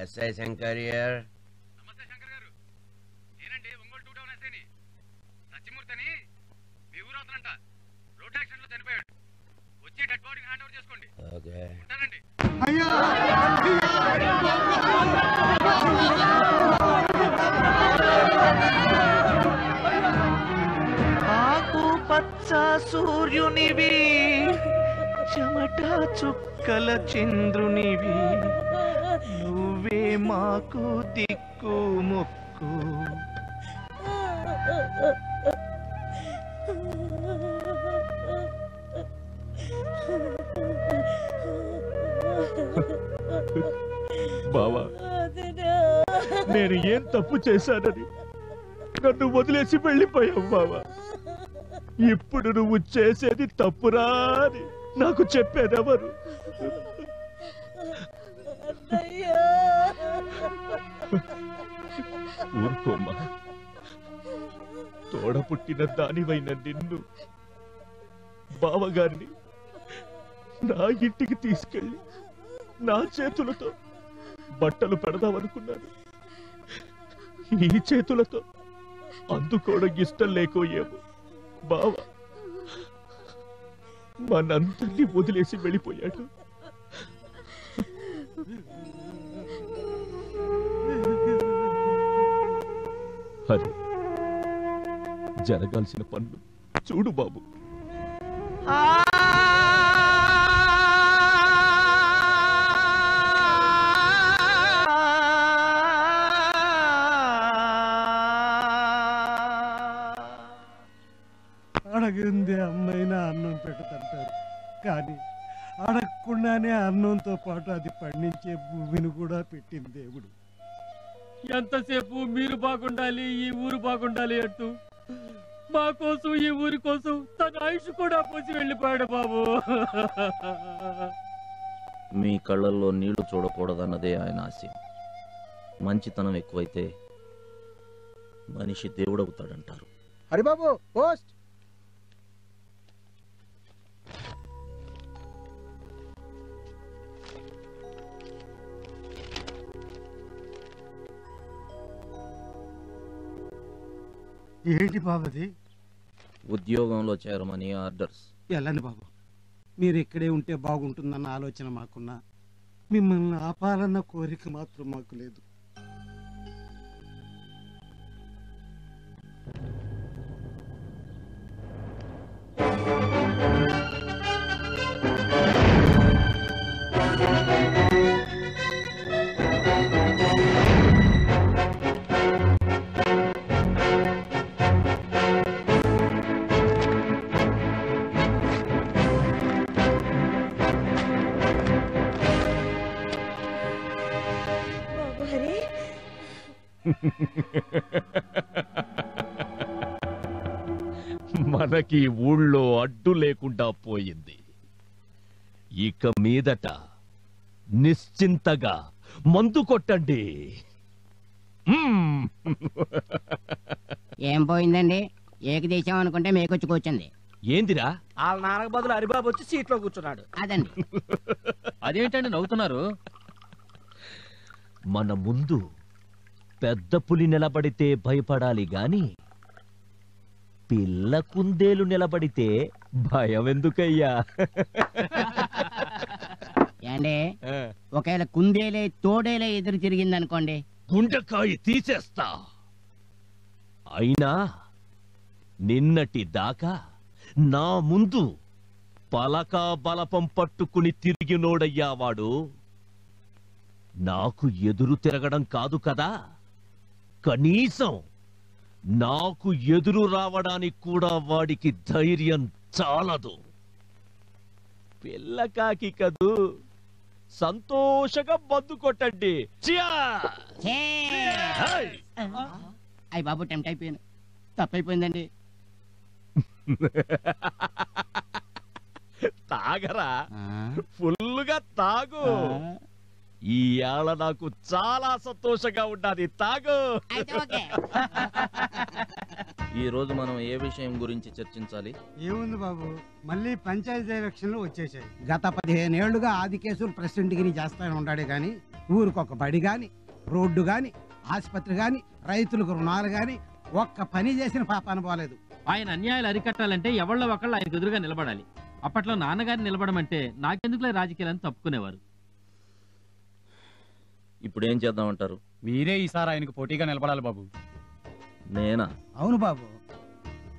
SI Shankar here. నమస్తే శంకర్ గారు. నేనండి ఒంగోలు 2 టౌన్ ఎస్ఐని. సత్యమూర్తి అని మీ ఊరు అవుతానంట. రోడ్ యాక్సిడెంట్ లో చనిపోయాడు. వచ్చి డెడ్ బాడీని హ్యాండ్ ఓవర్ చేసుకోండి. ఓకే. ఉంటానండి. ఆకు పచ్చ సూర్యునివి, చెమట చుక్కల చంద్రునివి, నువ్వే మాకు దిక్కు మొక్కు. బావా, నేను ఏం తప్పు చేశానని నన్ను వదిలేసి వెళ్ళిపోయావు బావా. ఇప్పుడు నువ్వు చేసేది తప్పురా అని నాకు చెప్పేదెవరు? ఊరుకోమ్మా, తోడ పుట్టిన దానివైన నిన్ను, బావగారిని నా ఇంటికి తీసుకెళ్ళి నా చేతులతో బట్టలు పెడదామనుకున్నాను. ఈ చేతులతో అందుకోవడం ఇష్టం లేకోయేమో బావ మనందరినీ వదిలేసి వెళ్ళిపోయాడు. అరే, జరగాల్సిన పనులు చూడు బాబు. అడగందే అమ్మైనా అన్నం పెడతంటారు, కానీ అడగకుండానే అన్నంతో పాటు అది పండించే భూమిని కూడా పెట్టింది దేవుడు. ఎంతసేపు మీరు బాగుండాలి, ఈ ఊరు బాగుండాలి అంటూ మా కోసం, ఈ ఊరి కోసం తన ఆయుష్ కూడా పోసి వెళ్ళిపోయాడు బాబు. మీ కళ్ళల్లో నీళ్లు చూడకూడదన్నదే ఆయన ఆశయం. మంచితనం ఎక్కువైతే మనిషి దేవుడవుతాడంటారు. హరిబాబు పోస్ట్. ఏంటి బాబది? ఉద్యోగంలో చేరమని ఆర్డర్స్. వెళ్ళండి బాబు, మీరు ఇక్కడే ఉంటే బాగుంటుందన్న ఆలోచన మాకున్నా, మిమ్మల్ని ఆపాలన్న కోరిక మాత్రం మాకు లేదు. మనకి ఊళ్ళో అడ్డు లేకుండా పోయింది. ఇక మీదట నిశ్చింతగా మందు కొట్టండి. ఏం పోయిందండి? ఏకదేశం అనుకుంటే మేకొచ్చి కూర్చుంది. ఏందిరా? వాళ్ళ నాన్నకు బదులు హరిబాబు వచ్చి సీట్లో కూర్చున్నాడు. అదండి. అదేంటండి నవ్వుతున్నారు? మన ముందు పెద్ద పులి నిలబడితే భయపడాలి గాని పిల్ల కుందేలు నిలబడితే భయం ఎందుకయ్యా? ఏండి, ఒకవేళ కుందేలే తోడేలే ఎదురు తిరిగిందనుకోండి, గుండెకాయ తీసేస్తా. అయినా నిన్నటి దాకా నా ముందు పలకా బలపం పట్టుకుని తిరిగినోడయ్యావాడు నాకు ఎదురు తిరగడం కాదు కదా, కనీసం నాకు ఎదురు రావడానికి కూడా వాడికి ధైర్యం చాలదు. పిల్లకాకి కదూ, సంతోషంగా మందు కొట్టండి. అయ్యి బాబు, టెంప్ట్ అయిపోయాను, తప్పైపోయిందండి. తాగరా, ఫుల్లుగా తాగు. ఈ ఏళ నాకు చాలా సంతోషంగా ఉన్నది, తాగు. ఈ రోజు మనం ఏ విషయం గురించి చర్చించాలి? ఏముంది బాబు, మళ్ళీ పంచాయతీ ఎలక్షన్లు వచ్చేసాయి. గత 15 ఏళ్లుగా ఆది కేసులు ప్రెసిడెంట్ గిరి చేస్తానే ఉన్నాడే కానీ ఊరికొక బడి గాని, రోడ్డు గాని, ఆసుపత్రి గాని, రైతులకు రుణాలు గాని ఒక్క పని చేసిన పాపాన పోలేదు. ఆయన అన్యాయాలు అరికట్టాలంటే ఎవళ్ళ ఒకళ్ళు ఆయనకు ఎదురుగా నిలబడాలి. అప్పట్లో నాన్నగారిని నిలబడమంటే నాకెందుకులే రాజకీయాలని తప్పుకునేవారు. ఇప్పుడు ఏం చేద్దామంటారు? మీరే ఈసారి ఆయనకు పోటీగా నిలబడాలి బాబు. నేనా? అవును బాబు,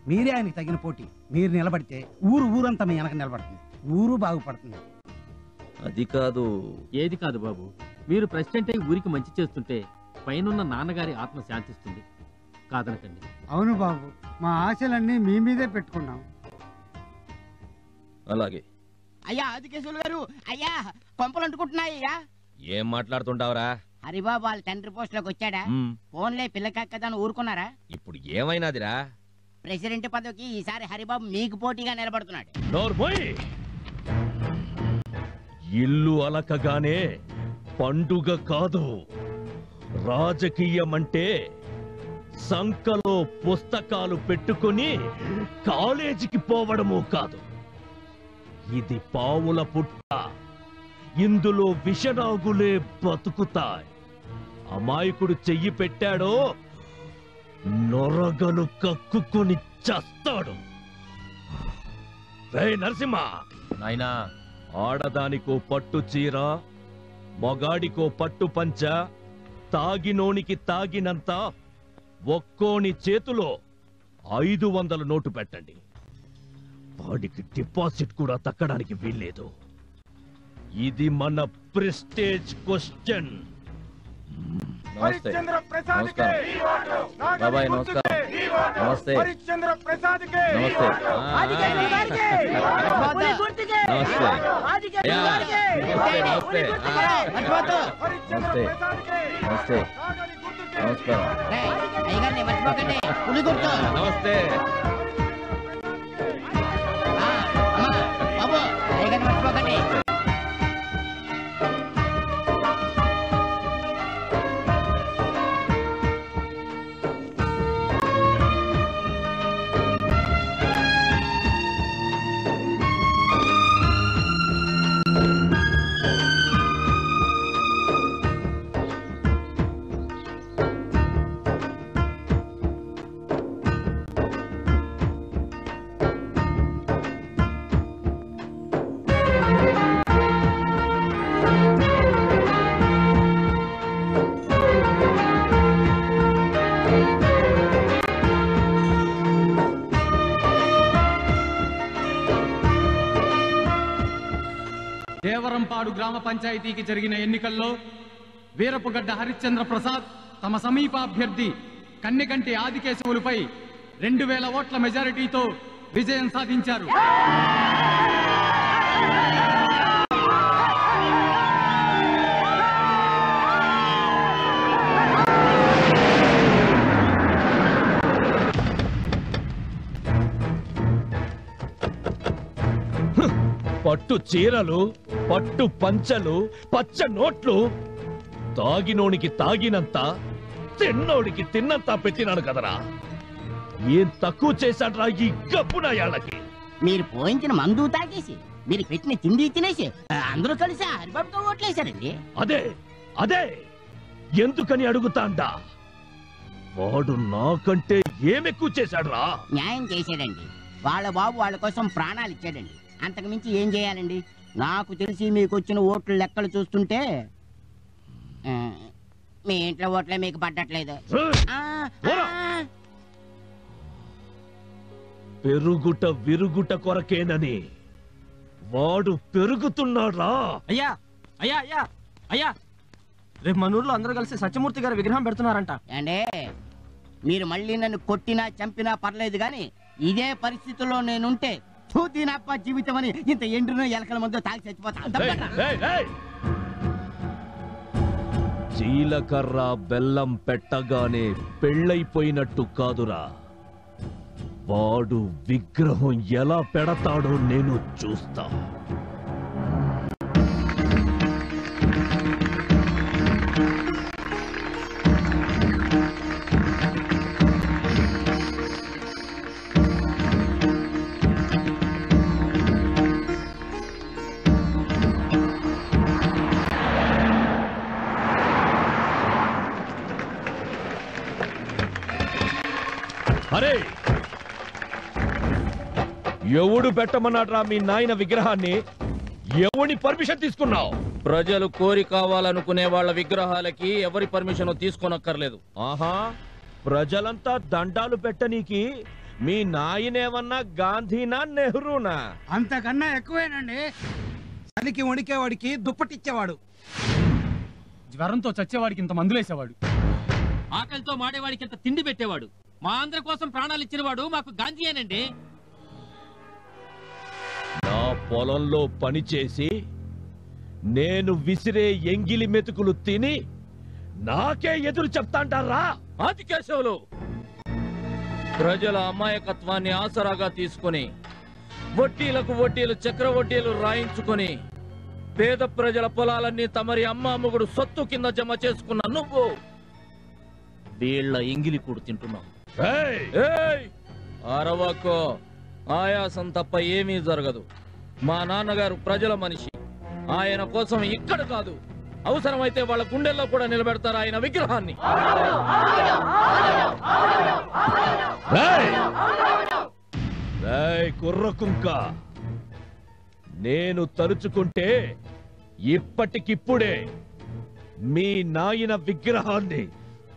మీరే ఆయనకి తగిన పోటీ. మీరు నిలబడితే ఊరంతా మీ వెనక నిలబడుతుంది, ఊరు బాగుపడుతుంది. అది కాదు. ఏది కాదు బాబు, మీరు ప్రెసిడెంట్ అయి ఊరికి మంచి చేస్తుంటే పైనున్న నాన్నగారి ఆత్మ శాంతిస్తుంది. కాదనకండి. అవును బాబు, మా ఆశలన్నీ మీ మీదే పెట్టుకున్నాం. అలాగే. అయ్యా ఆదికేశవులు గారు, అయ్యా కొంపలు అంటుకుంటున్నాయ్యా. ఏం మాట్లాడుతుంటావురా? హరిబాబు వాళ్ళ తండ్రి పోస్ట్ లోకి వచ్చాడా? ఫోన్లే పిల్లకక్కదని ఊరుకున్నారా? ఇప్పుడు ఏమైనాదిరా? ప్రెసిడెంట్ పదవికి ఈసారి హరిబాబు మీకు పోటీగా నిలబడుతున్నాడు. నోర్మోయ్! ఇల్లు అలకగానే పండుగ కాదు, రాజకీయమంటే సంకలో పుస్తకాలు పెట్టుకుని కాలేజీకి పోవడము కాదు. ఇది పావుల పుట్ట, ఇందులో విషనాగులే బతుకుతాయి. అమాయకుడు చెయ్యి పెట్టాడో నొరగలు కక్కుకొని చస్తాడు. నరసింహ నాయనా, ఆడదానికో పట్టు చీర, మగాడికో పట్టు పంచ, తాగినోనికి తాగినంత ఒక్కోని చేతిలో 500 నోటు పెట్టండి. వాడికి డిపాజిట్ కూడా తక్కడానికి వీల్లేదు. ఇది మన ప్రెస్టేజ్ క్వశ్చన్. నమస్తే. బాబాయ్ నమస్కారం. నమస్తే. అయ్యగారిని మర్చిపోకండి, పులి గుర్తు. నమస్తే. బాబు అయ్యగారిని మర్చిపోకండి. దేవరంపాడు గ్రామ పంచాయతీకి జరిగిన ఎన్నికల్లో వీరపుగడ్డ హరిశ్చంద్ర ప్రసాద్ తమ సమీప అభ్యర్థి కన్నెగంటి ఆదికేశవులపై 2000 ఓట్ల మెజారిటీతో విజయం సాధించారు. పట్టు చీరలు, పట్టు పంచలు, పచ్చ నోట్లు, తాగినోనికి తాగినంత, తిన్నోడికి తిన్నంత పెట్టినాడు కదరా. ఏం తక్కువ చేశాడ్రా ఈ గబ్బునాయాళ్ళకి? మీరు పోయించిన మందు తాగేసి, మీరు పెట్టిన తిండి తినేసి అందరూ కలిసి హరిబాబుతో ఓట్లేశారండి. అదే అదే ఎందుకని అడుగుతాండా? వాడు నాకంటే ఏమెక్కువ చేశాడ్రా? న్యాయం చేశాడండి. వాళ్ళ బాబు వాళ్ళ కోసం ప్రాణాలు ఇచ్చాడండి. అంతకు మించి ఏం చేయాలండి? నాకు తెలిసి మీకు వచ్చిన ఓట్ల లెక్కలు చూస్తుంటే మీ ఇంట్లో ఓట్లే మీకు పడ్డట్లేదు. పెరుగుట విరుగుట కొరకేనని వాడు పెరుగుతున్నాడా? అయ్యా అయ్యా అయ్యా అయ్యా, రేపు మన ఊర్లో అందరూ కలిసి సత్యమూర్తి గారి విగ్రహం పెడుతున్నారంట. అంటే మీరు మళ్ళీ నన్ను కొట్టినా చంపినా పర్లేదు గాని ఇదే పరిస్థితుల్లో నేనుంటే చూతినప్ప జీవితం అని ఇంత ఎండ్రునో ఎలకల ముందు తాగి చచ్చిపోతా. జీలకర్ర బెల్లం పెట్టగానే పెళ్ళైపోయినట్టు కాదురా, వాడు విగ్రహం ఎలా పెడతాడో నేను చూస్తా. అరే ఎవడు పెట్టమన్నాడ్రా మీ నాయన విగ్రహాన్ని? ఎవని పర్మిషన్ తీసుకున్నావు? ప్రజలు కోరి కావాలనుకునే వాళ్ళ విగ్రహాలకి ఎవరి పర్మిషన్ తీసుకోనక్కర్లేదు. ఆహా, ప్రజలంతా దండాలు పెట్టనీకి మీ నాయనేమన్నా గాంధీనా నెహ్రూనా? అంతకన్నా ఎక్కువేనండి. చలికి వణికేవాడికి దుప్పటిచ్చేవాడు, జ్వరంతో చచ్చేవాడికి ఇంత మందులేసేవాడు, ఆకలితో మాడేవాడికి ఇంత తిండి పెట్టేవాడు, మా అందరి కోసం ప్రాణాలు ఇచ్చినవాడు మాకు గాంధీయేనండి. నా పొలంలో పనిచేసి నేను విసిరే ఎంగిలి మెతుకులు తిని నాకే ఎదురు చెప్తాంటారా? ఆదికేశవులు ప్రజల అమాయకత్వాన్ని ఆసరాగా తీసుకుని వడ్డీలకు వడ్డీలు చక్ర వడ్డీలు రాయించుకొని పేద ప్రజల పొలాలన్నీ తమరి అమ్మాముగుడు సొత్తు కింద జమ చేసుకున్న నువ్వు వీళ్ళ ఎంగిలి కూడు తింటున్నావు. అరవకో, ఆయాసం తప్ప ఏమీ జరగదు. మా నాన్నగారు ప్రజల మనిషి. ఆయన కోసం ఇక్కడ కాదు, అవసరమైతే వాళ్ళ గుండెల్లో కూడా నిలబెడతారు ఆయన విగ్రహాన్ని. కుర్రకుంక, నేను తలుచుకుంటే ఇప్పటికిప్పుడే మీ నాయన విగ్రహాన్ని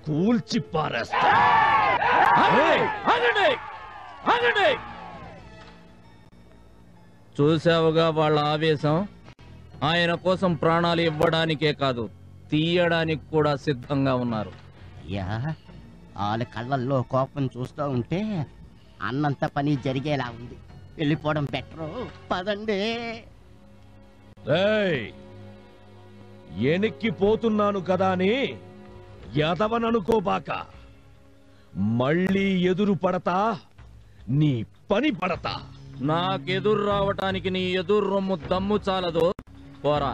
కూల్చి పారేస్తా. చూసావుగా వాళ్ళ ఆవేశం. ఆయన కోసం ప్రాణాలు ఇవ్వడానికే కాదు, తీయడానికి కూడా సిద్ధంగా ఉన్నారు. యా, వాళ్ళ కళ్ళల్లో కోపం చూస్తూ ఉంటే అన్నంత పని జరిగేలా ఉంది. వెళ్ళిపోవడం బెటరు, పదండి. ఎనిక్కిపోతున్నాను కదా అని ఎదవననుకోబాక. మళ్ళీ ఎదురు పడతా, నీ పని పడతా. నాకెదురు రావటానికి నీ ఎదురు రొమ్ము దమ్ము చాలదు. పోరా.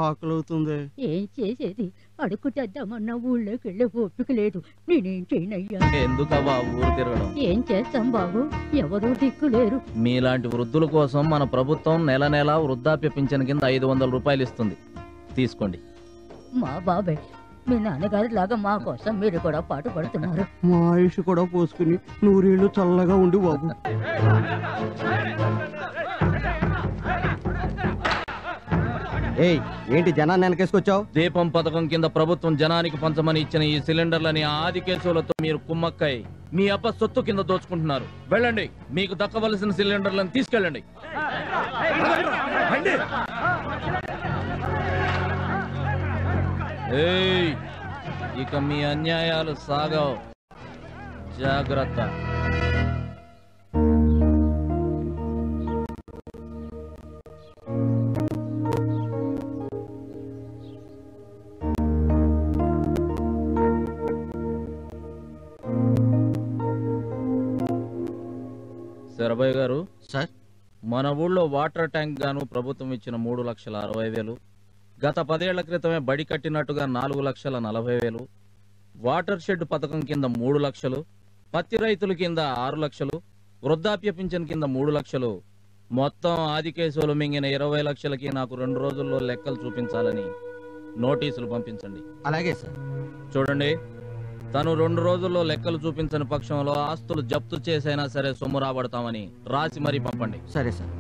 ఆకలవుతుంది. ఏం చేసేది? అడుగుతేద్దామన్నా ఊళ్ళోకి వెళ్ళే ఓపిక లేదు. నేనేం చేయనయ్యా? ఎందుకవ్వా ఊరు తిరగడం? ఏం చేస్తాం బాబు, ఎవరూ దిక్కులేరు. మీలాంటి వృద్ధుల కోసం మన ప్రభుత్వం నెల నెల వృద్ధాప్య పింఛన్ కింద 500 రూపాయలు ఇస్తుంది. తీసుకోండి. మా బాబాయ్, మీ నాన్నగారి లాగా మా కోసం మీరు కూడా పాటు పడుతున్నారు. మా ఆయుష్ కూడా పోసుకుని నూరేళ్ళు చల్లగా ఉండి బాబు. ఏంటి జనాన్ని వెనకేసుకొచ్చావు? దీపం పథకం కింద ప్రభుత్వం జనానికి పంచమని ఇచ్చిన ఈ సిలిండర్లని ఆదికేశవులతో మీరు కుమ్మక్కై మీ అబ్బ సొత్తు కింద దోచుకుంటున్నారు. వెళ్ళండి, మీకు దక్కవలసిన సిలిండర్లను తీసుకెళ్ళండి. ఇక మీ అన్యాయాలు సాగవు. జాగ్రత్త. శరభయ్య గారు, సార్, మన ఊళ్ళో వాటర్ ట్యాంక్ గాను ప్రభుత్వం ఇచ్చిన 3,60,000, గత 10 ఏళ్ల క్రితమే బడి కట్టినట్టుగా 4,40,000, వాటర్ షెడ్ పథకం కింద 3 లక్షలు, పత్తి రైతుల కింద 6 లక్షలు, వృద్ధాప్య పింఛన్ కింద 3 లక్షలు, మొత్తం ఆదికేశవులు మింగిన 20 లక్షలకి నాకు 2 రోజుల్లో లెక్కలు చూపించాలని నోటీసులు పంపించండి. అలాగే సార్. చూడండి, తను 2 రోజుల్లో లెక్కలు చూపించని పక్షంలో ఆస్తులు జప్తు చేసైనా సరే సొమ్ము రాబడతామని రాసి మరీ పంపండి. సరే సార్.